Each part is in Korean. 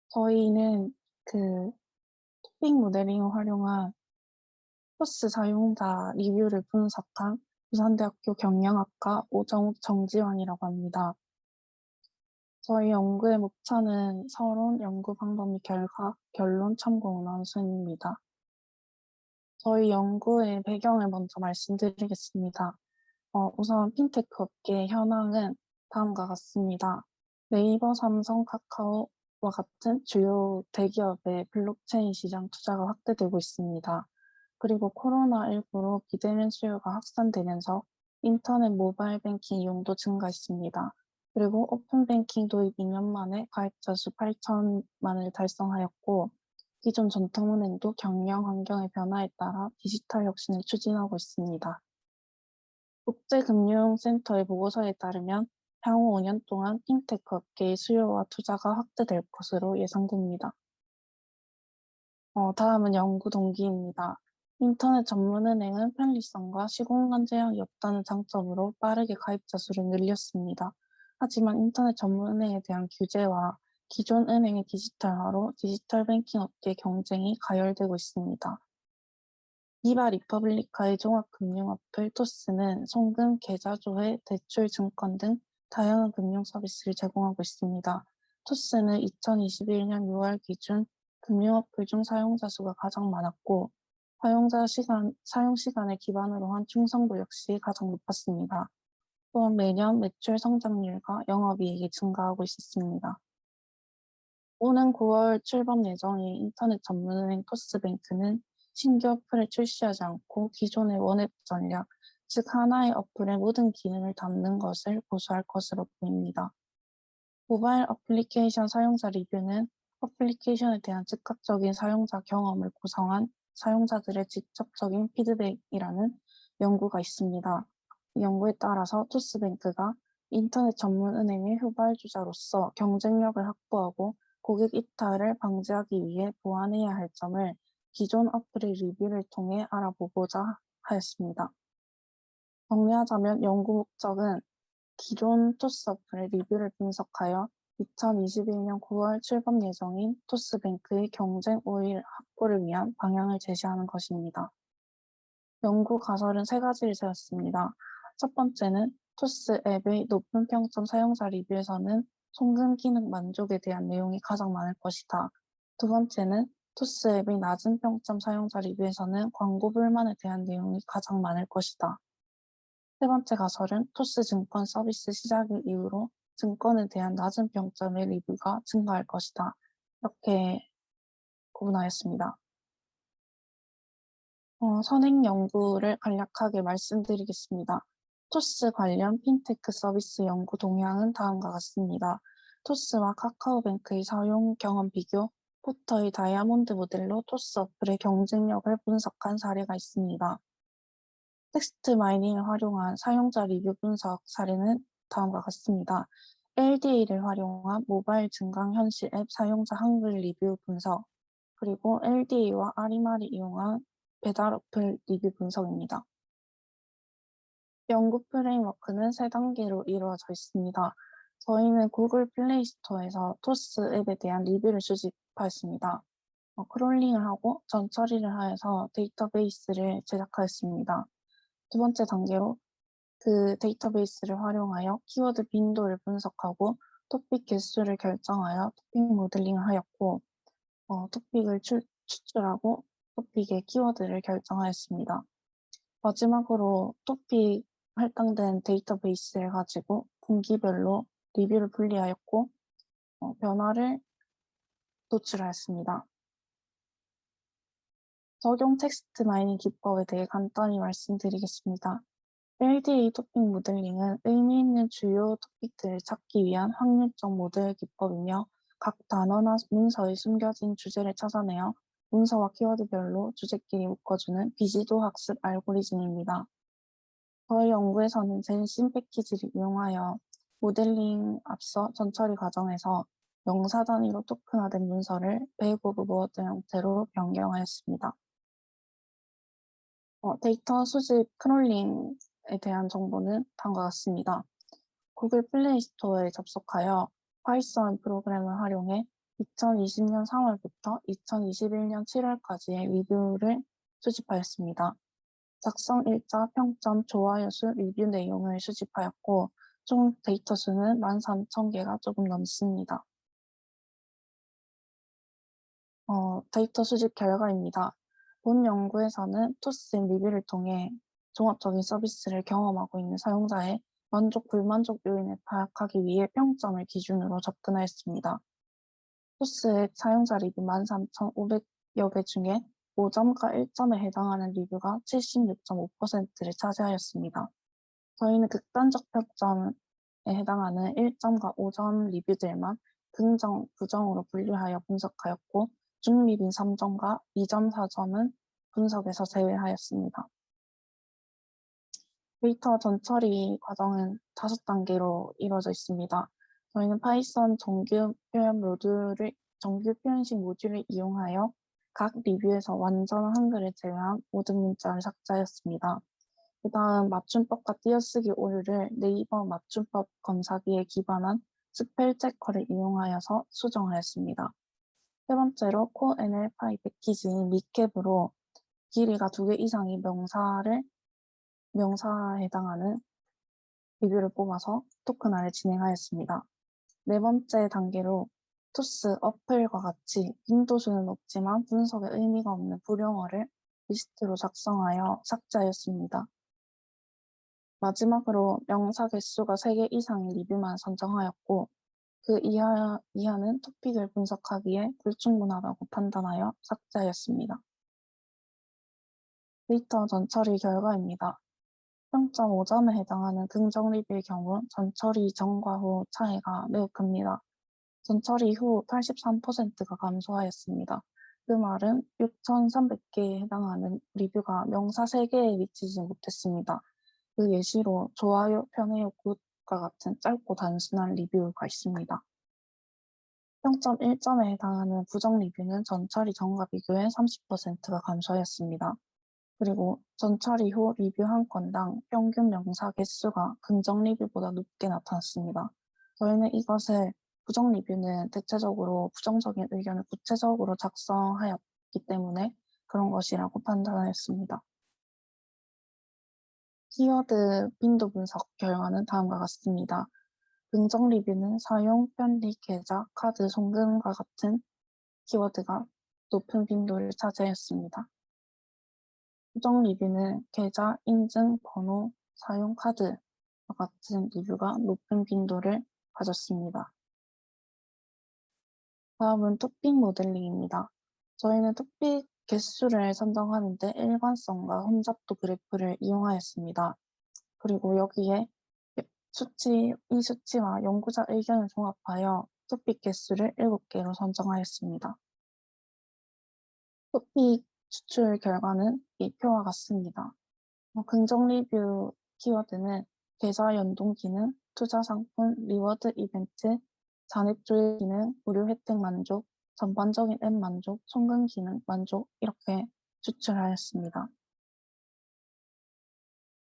저희는 그 토픽 모델링을 활용한 코스 사용자 리뷰를 분석한 부산대학교 경영학과 오정욱 정지환이라고 합니다. 저희 연구의 목차는 서론, 연구 방법 및 결과, 결론 참고 논술입니다. 저희 연구의 배경을 먼저 말씀드리겠습니다. 우선 핀테크 업계의 현황은 다음과 같습니다. 네이버, 삼성, 카카오와 같은 주요 대기업의 블록체인 시장 투자가 확대되고 있습니다. 그리고 코로나19로 비대면 수요가 확산되면서 인터넷 모바일 뱅킹 이용도 증가했습니다. 그리고 오픈 뱅킹 도입 2년 만에 가입자 수 8천만을 달성하였고, 기존 전통은행도 경영 환경의 변화에 따라 디지털 혁신을 추진하고 있습니다. 국제금융센터의 보고서에 따르면 향후 5년 동안 핀테크 업계의 수요와 투자가 확대될 것으로 예상됩니다. 다음은 연구 동기입니다. 인터넷 전문은행은 편리성과 시공간 제약이 없다는 장점으로 빠르게 가입자 수를 늘렸습니다. 하지만 인터넷 전문은행에 대한 규제와 기존 은행의 디지털화로 디지털 뱅킹 업계의 경쟁이 가열되고 있습니다. 이바 리퍼블리카의 종합금융 어플 토스는 송금, 계좌 조회, 대출, 증권 등 다양한 금융 서비스를 제공하고 있습니다. 토스는 2021년 6월 기준 금융 어플 중 사용자 수가 가장 많았고, 사용 시간을 기반으로 한 충성도 역시 가장 높았습니다. 또한 매년 매출 성장률과 영업이익이 증가하고 있었습니다. 오는 9월 출범 예정인 인터넷 전문은행 토스뱅크는 신규 어플을 출시하지 않고 기존의 원앱 전략, 즉 하나의 어플에 모든 기능을 담는 것을 고수할 것으로 보입니다. 모바일 어플리케이션 사용자 리뷰는 어플리케이션에 대한 즉각적인 사용자 경험을 구성한 사용자들의 직접적인 피드백이라는 연구가 있습니다. 이 연구에 따라서 토스뱅크가 인터넷 전문 은행의 후발주자로서 경쟁력을 확보하고 고객 이탈을 방지하기 위해 보완해야 할 점을 기존 어플의 리뷰를 통해 알아보고자 하였습니다. 정리하자면 연구 목적은 기존 토스 어플의 리뷰를 분석하여 2021년 9월 출범 예정인 토스뱅크의 경쟁 우위 확보를 위한 방향을 제시하는 것입니다. 연구 가설은 세 가지를 세웠습니다. 첫 번째는 토스 앱의 높은 평점 사용자 리뷰에서는 송금 기능 만족에 대한 내용이 가장 많을 것이다. 두 번째는 토스 앱의 낮은 평점 사용자 리뷰에서는 광고 불만에 대한 내용이 가장 많을 것이다. 세 번째 가설은 토스 증권 서비스 시작을 이후로 증권에 대한 낮은 평점의 리뷰가 증가할 것이다. 이렇게 구분하였습니다. 선행 연구를 간략하게 말씀드리겠습니다. 토스 관련 핀테크 서비스 연구 동향은 다음과 같습니다. 토스와 카카오뱅크의 사용 경험 비교, 포터의 다이아몬드 모델로 토스 어플의 경쟁력을 분석한 사례가 있습니다. 텍스트 마이닝을 활용한 사용자 리뷰 분석 사례는 다음과 같습니다. LDA를 활용한 모바일 증강 현실 앱 사용자 한글 리뷰 분석, 그리고 LDA와 아리마를 이용한 배달 어플 리뷰 분석입니다. 연구 프레임워크는 세 단계로 이루어져 있습니다. 저희는 구글 플레이 스토어에서 토스 앱에 대한 리뷰를 수집하였습니다. 크롤링을 하고 전 처리를 하여서 데이터베이스를 제작하였습니다. 두 번째 단계로 그 데이터베이스를 활용하여 키워드 빈도를 분석하고 토픽 개수를 결정하여 토픽 모델링을 하였고, 토픽을 추출하고 토픽의 키워드를 결정하였습니다. 마지막으로 토픽 할당된 데이터베이스를 가지고 분기별로 리뷰를 분리하였고, 변화를 도출하였습니다. 적용 텍스트 마이닝 기법에 대해 간단히 말씀드리겠습니다. LDA 토픽 모델링은 의미 있는 주요 토픽들을 찾기 위한 확률적 모델 기법이며, 각 단어나 문서의 숨겨진 주제를 찾아내어 문서와 키워드별로 주제끼리 묶어주는 비지도 학습 알고리즘입니다. 저희 연구에서는 젠신 패키지를 이용하여 모델링 앞서 전처리 과정에서 영사 단위로 토큰화된 문서를 베이브 오브 워드 형태로 변경하였습니다. 데이터 수집 크롤링에 대한 정보는 다음과 같습니다. 구글 플레이 스토어에 접속하여 파이썬 프로그램을 활용해 2020년 3월부터 2021년 7월까지의 리뷰를 수집하였습니다. 작성 일자, 평점, 좋아요 수, 리뷰 내용을 수집하였고 총 데이터 수는 13,000개가 조금 넘습니다. 데이터 수집 결과입니다. 본 연구에서는 투스 리뷰를 통해 종합적인 서비스를 경험하고 있는 사용자의 만족, 불만족 요인을 파악하기 위해 평점을 기준으로 접근하였습니다. 토스의 사용자 리뷰 13,500여 개 중에 5점과 1점에 해당하는 리뷰가 76.5%를 차지하였습니다. 저희는 극단적 평점에 해당하는 1점과 5점 리뷰들만 긍정, 부정으로 분류하여 분석하였고 중립인 3점과 2점, 4점은 분석에서 제외하였습니다. 데이터 전처리 과정은 5단계로 이루어져 있습니다. 저희는 파이썬 정규 표현식 모듈을 이용하여 각 리뷰에서 완전한 한글을 제외한 모든 문자를 삭제하였습니다. 그 다음 맞춤법과 띄어쓰기 오류를 네이버 맞춤법 검사기에 기반한 스펠 체커를 이용하여서 수정하였습니다. 세 번째로 코 NL5 패키지인 리캡으로 길이가 2개 이상의 명사에 해당하는 리뷰를 뽑아서 토큰화를 진행하였습니다. 네 번째 단계로 토스, 어플과 같이 빈도수는 없지만 분석에 의미가 없는 불용어를 리스트로 작성하여 삭제하였습니다. 마지막으로 명사 개수가 3개 이상의 리뷰만 선정하였고 그 이하는 토픽을 분석하기에 불충분하다고 판단하여 삭제하였습니다. 데이터 전처리 결과입니다. 0.5점에 해당하는 긍정 리뷰의 경우 전처리 전과 후 차이가 매우 큽니다. 전처리 후 83%가 감소하였습니다. 그 말은 6,300개에 해당하는 리뷰가 명사 3개에 미치지 못했습니다. 그 예시로 좋아요, 편해요, 굿과 같은 짧고 단순한 리뷰가 있습니다. 0.1점에 해당하는 부정 리뷰는 전처리 전과 비교해 30%가 감소하였습니다. 그리고 전처리 후 리뷰 한 건당 평균 명사 개수가 긍정 리뷰보다 높게 나타났습니다. 저희는 이것을 부정 리뷰는 대체적으로 부정적인 의견을 구체적으로 작성하였기 때문에 그런 것이라고 판단하였습니다. 키워드 빈도 분석 결과는 다음과 같습니다. 긍정 리뷰는 사용, 편리, 계좌, 카드, 송금과 같은 키워드가 높은 빈도를 차지하였습니다. 부정 리뷰는 계좌, 인증, 번호, 사용 카드와 같은 리뷰가 높은 빈도를 가졌습니다. 다음은 토픽 모델링입니다. 저희는 토픽 개수를 선정하는데 일관성과 혼잡도 그래프를 이용하였습니다. 그리고 여기에 이 수치와 연구자 의견을 종합하여 토픽 개수를 7개로 선정하였습니다. 토픽 추출 결과는 이 표와 같습니다. 긍정 리뷰 키워드는 계좌 연동 기능, 투자 상품, 리워드 이벤트, 잔액 조회 기능, 무료 혜택 만족, 전반적인 앱 만족, 송금 기능 만족 이렇게 추출하였습니다.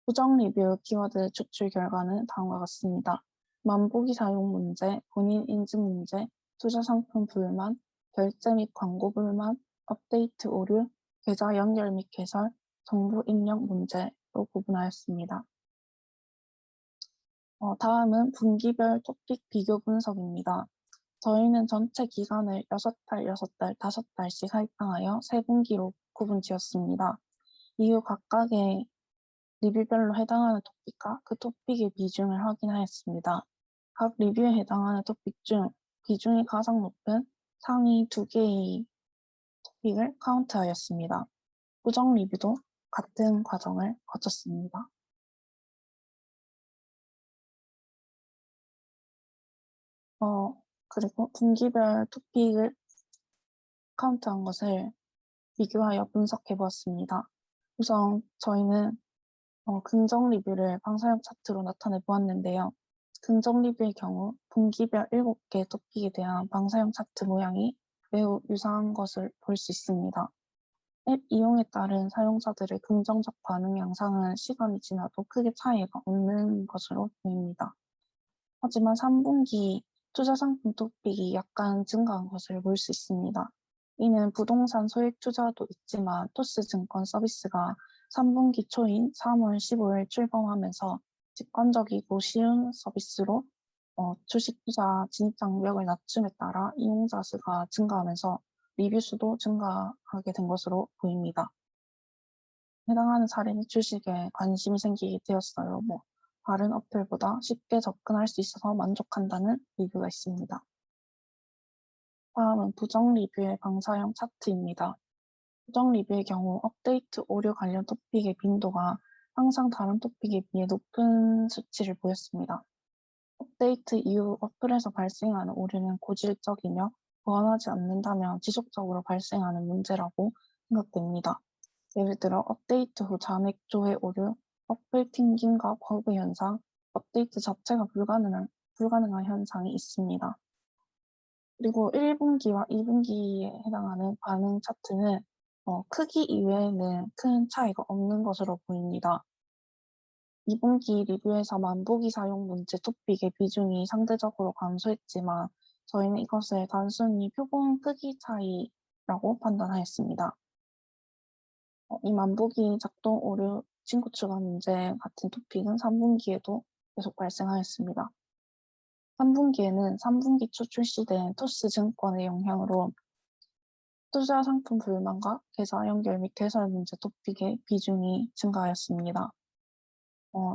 부정 리뷰 키워드 추출 결과는 다음과 같습니다. 만보기 사용 문제, 본인 인증 문제, 투자 상품 불만, 결제 및 광고 불만, 업데이트 오류, 계좌 연결 및 개설, 정보 입력 문제로 구분하였습니다. 다음은 분기별 토픽 비교 분석입니다. 저희는 전체 기간을 6달, 6달, 5달씩 할당하여 3분기로 구분 지었습니다. 이후 각각의 리뷰별로 해당하는 토픽과 그 토픽의 비중을 확인하였습니다. 각 리뷰에 해당하는 토픽 중 비중이 가장 높은 상위 2개의 토픽을 카운트하였습니다. 부정 리뷰도 같은 과정을 거쳤습니다. 그리고 분기별 토픽을 카운트한 것을 비교하여 분석해 보았습니다. 우선 저희는 긍정 리뷰를 방사형 차트로 나타내 보았는데요. 긍정 리뷰의 경우 분기별 7개 토픽에 대한 방사형 차트 모양이 매우 유사한 것을 볼 수 있습니다. 앱 이용에 따른 사용자들의 긍정적 반응 양상은 시간이 지나도 크게 차이가 없는 것으로 보입니다. 하지만 3분기 투자 상품 토픽이 약간 증가한 것을 볼 수 있습니다. 이는 부동산 소액 투자도 있지만 토스증권 서비스가 3분기 초인 3월 15일 출범하면서 직관적이고 쉬운 서비스로 주식 투자 진입 장벽을 낮춤에 따라 이용자 수가 증가하면서 리뷰 수도 증가하게 된 것으로 보입니다. 해당하는 사례는 주식에 관심이 생기게 되었어요. 다른 어플보다 쉽게 접근할 수 있어서 만족한다는 리뷰가 있습니다. 다음은 부정 리뷰의 방사형 차트입니다. 부정 리뷰의 경우 업데이트 오류 관련 토픽의 빈도가 항상 다른 토픽에 비해 높은 수치를 보였습니다. 업데이트 이후 어플에서 발생하는 오류는 고질적이며 보완하지 않는다면 지속적으로 발생하는 문제라고 생각됩니다. 예를 들어 업데이트 후 잔액 조회 오류, 어플 튕김과 버그 현상, 업데이트 자체가 불가능한 현상이 있습니다. 그리고 1분기와 2분기에 해당하는 반응 차트는 크기 이외에는 큰 차이가 없는 것으로 보입니다. 2분기 리뷰에서 만보기 사용 문제 토픽의 비중이 상대적으로 감소했지만 저희는 이것을 단순히 표본 크기 차이라고 판단하였습니다. 이 만보기 작동 오류 친구 추가 문제 같은 토픽은 3분기에도 계속 발생하였습니다. 3분기에는 3분기 초 출시된 토스증권의 영향으로 투자 상품 불만과 계좌 연결 및 개설 문제 토픽의 비중이 증가하였습니다.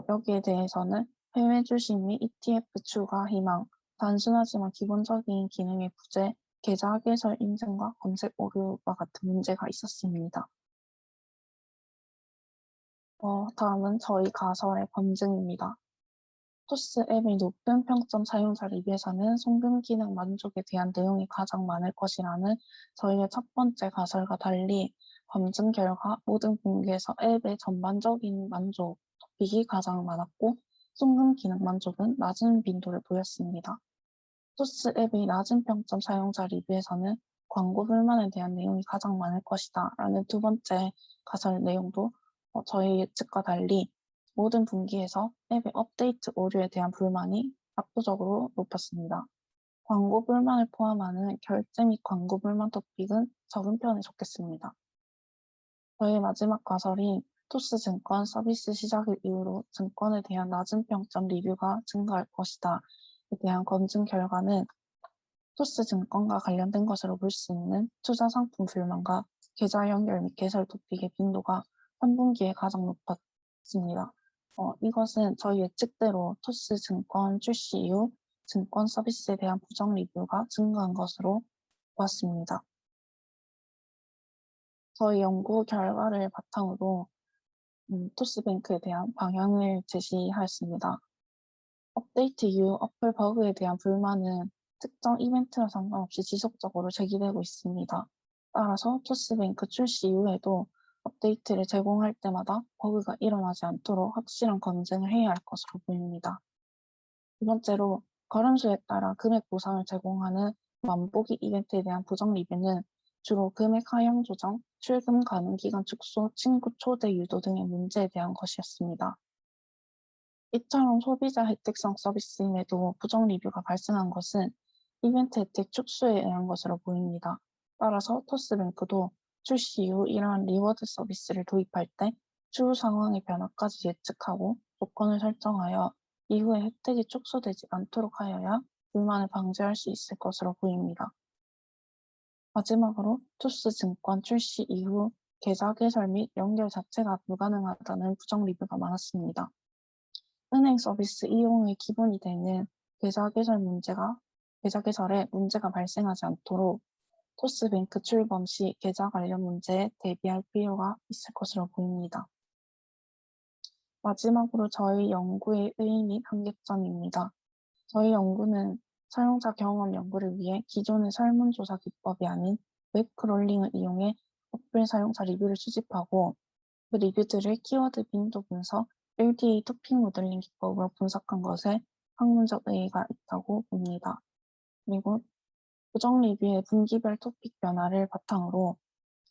여기에 대해서는 해외 주식 및 ETF 추가 희망, 단순하지만 기본적인 기능의 부재, 계좌 개설 인증과 검색 오류와 같은 문제가 있었습니다. 다음은 저희 가설의 검증입니다. 토스 앱의 높은 평점 사용자 리뷰에서는 송금 기능 만족에 대한 내용이 가장 많을 것이라는 저희의 첫 번째 가설과 달리 검증 결과 모든 분기에서 앱의 전반적인 만족 토픽이 가장 많았고 송금 기능 만족은 낮은 빈도를 보였습니다. 토스 앱의 낮은 평점 사용자 리뷰에서는 광고 불만에 대한 내용이 가장 많을 것이다 라는 두 번째 가설 내용도 저희 예측과 달리 모든 분기에서 앱의 업데이트 오류에 대한 불만이 압도적으로 높았습니다. 광고 불만을 포함하는 결제 및 광고 불만 토픽은 적은 편에 속했습니다. 저희 마지막 가설인 토스증권 서비스 시작을 이유로 증권에 대한 낮은 평점 리뷰가 증가할 것이다. 에 대한 검증 결과는 토스증권과 관련된 것으로 볼 수 있는 투자 상품 불만과 계좌 연결 및 개설 토픽의 빈도가 3분기에 가장 높았습니다. 이것은 저희 예측대로 토스증권 출시 이후 증권 서비스에 대한 부정 리뷰가 증가한 것으로 보았습니다. 저희 연구 결과를 바탕으로 토스뱅크에 대한 방향을 제시하였습니다. 업데이트 이후 어플 버그에 대한 불만은 특정 이벤트와 상관없이 지속적으로 제기되고 있습니다. 따라서 토스뱅크 출시 이후에도 업데이트를 제공할 때마다 버그가 일어나지 않도록 확실한 검증을 해야 할 것으로 보입니다. 두 번째로 걸음수에 따라 금액 보상을 제공하는 만보기 이벤트에 대한 부정 리뷰는 주로 금액 하향 조정, 출금 가능 기간 축소, 친구 초대 유도 등의 문제에 대한 것이었습니다. 이처럼 소비자 혜택성 서비스임에도 부정 리뷰가 발생한 것은 이벤트 혜택 축소에 의한 것으로 보입니다. 따라서 토스뱅크도 출시 이후 이러한 리워드 서비스를 도입할 때 추후 상황의 변화까지 예측하고 조건을 설정하여 이후에 혜택이 축소되지 않도록 하여야 불만을 방지할 수 있을 것으로 보입니다. 마지막으로 토스증권 출시 이후 계좌 개설 및 연결 자체가 불가능하다는 부정 리뷰가 많았습니다. 은행 서비스 이용의 기본이 되는 계좌 개설에 문제가 발생하지 않도록 토스뱅크 출범 시 계좌 관련 문제에 대비할 필요가 있을 것으로 보입니다. 마지막으로 저희 연구의 의의 및 한계점입니다. 저희 연구는 사용자 경험 연구를 위해 기존의 설문조사 기법이 아닌 웹크롤링을 이용해 어플 사용자 리뷰를 수집하고 그 리뷰들을 키워드 빈도 분석, LDA 토픽 모델링 기법으로 분석한 것에 학문적 의의가 있다고 봅니다. 그리고 부정 리뷰의 분기별 토픽 변화를 바탕으로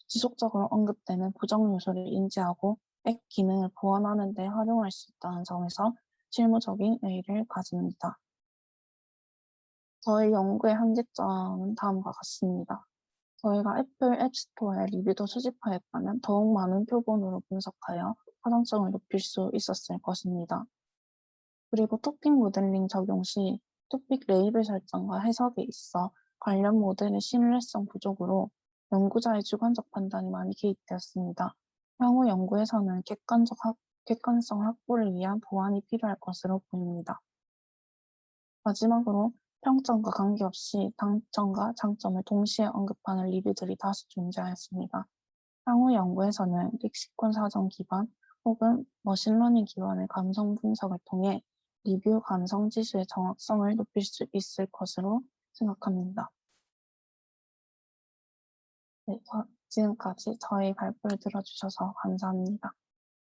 지속적으로 언급되는 부정 요소를 인지하고 앱 기능을 보완하는 데 활용할 수 있다는 점에서 실무적인 의의를 가집니다. 저희 연구의 한계점은 다음과 같습니다. 저희가 애플 앱스토어에 리뷰도 수집하였다면 더욱 많은 표본으로 분석하여 화장성을 높일 수 있었을 것입니다. 그리고 토픽 모델링 적용 시 토픽 레이블 설정과 해석에 있어 관련 모델의 신뢰성 부족으로 연구자의 주관적 판단이 많이 개입되었습니다. 향후 연구에서는 객관성 확보를 위한 보완이 필요할 것으로 보입니다. 마지막으로 평점과 관계없이 단점과 장점을 동시에 언급하는 리뷰들이 다수 존재하였습니다. 향후 연구에서는 릭시콘 사전 기반 혹은 머신러닝 기반의 감성 분석을 통해 리뷰 감성 지수의 정확성을 높일 수 있을 것으로 생각합니다. 네, 지금까지 저희 발표를 들어주셔서 감사합니다.